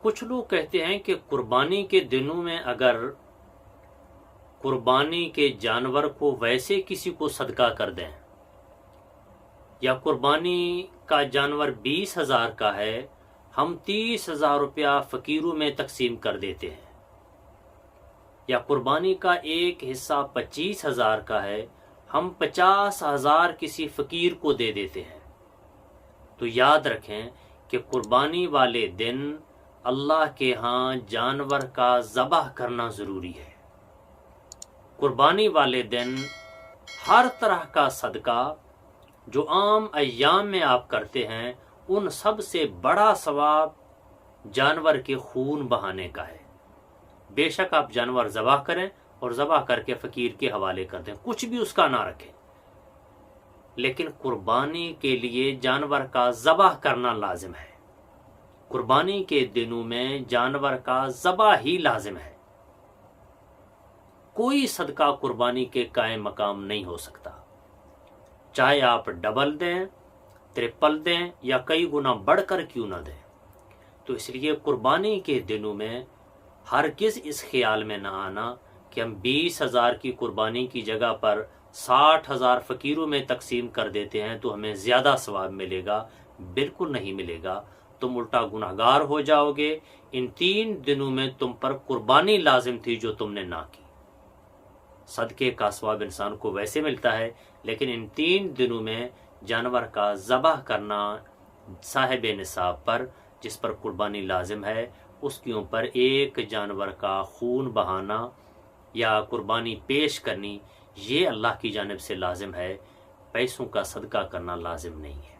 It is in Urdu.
کچھ لوگ کہتے ہیں کہ قربانی کے دنوں میں اگر قربانی کے جانور کو ویسے کسی کو صدقہ کر دیں، یا قربانی کا جانور 20,000 کا ہے، ہم 30,000 روپیہ فقیروں میں تقسیم کر دیتے ہیں، یا قربانی کا ایک حصہ 25,000 کا ہے، ہم 50,000 کسی فقیر کو دے دیتے ہیں، تو یاد رکھیں کہ قربانی والے دن اللہ کے ہاں جانور کا ذبح کرنا ضروری ہے۔ قربانی والے دن ہر طرح کا صدقہ جو عام ایام میں آپ کرتے ہیں، ان سب سے بڑا ثواب جانور کے خون بہانے کا ہے۔ بے شک آپ جانور ذبح کریں اور ذبح کر کے فقیر کے حوالے کر دیں، کچھ بھی اس کا نہ رکھیں، لیکن قربانی کے لیے جانور کا ذبح کرنا لازم ہے۔ قربانی کے دنوں میں جانور کا ذبح ہی لازم ہے۔ کوئی صدقہ قربانی کے قائم مقام نہیں ہو سکتا، چاہے آپ ڈبل دیں، ٹرپل دیں، یا کئی گنا بڑھ کر کیوں نہ دیں۔ تو اس لیے قربانی کے دنوں میں ہرگز اس خیال میں نہ آنا کہ ہم 20,000 کی قربانی کی جگہ پر 60,000 فقیروں میں تقسیم کر دیتے ہیں تو ہمیں زیادہ ثواب ملے گا۔ بالکل نہیں ملے گا، تم الٹا گناہگار ہو جاؤ گے۔ ان 3 دنوں میں تم پر قربانی لازم تھی جو تم نے نہ کی۔ صدقے کا ثواب انسان کو ویسے ملتا ہے، لیکن ان 3 دنوں میں جانور کا ذبح کرنا صاحب نصاب پر، جس پر قربانی لازم ہے، اس کے اوپر ایک جانور کا خون بہانا یا قربانی پیش کرنی، یہ اللہ کی جانب سے لازم ہے، پیسوں کا صدقہ کرنا لازم نہیں ہے۔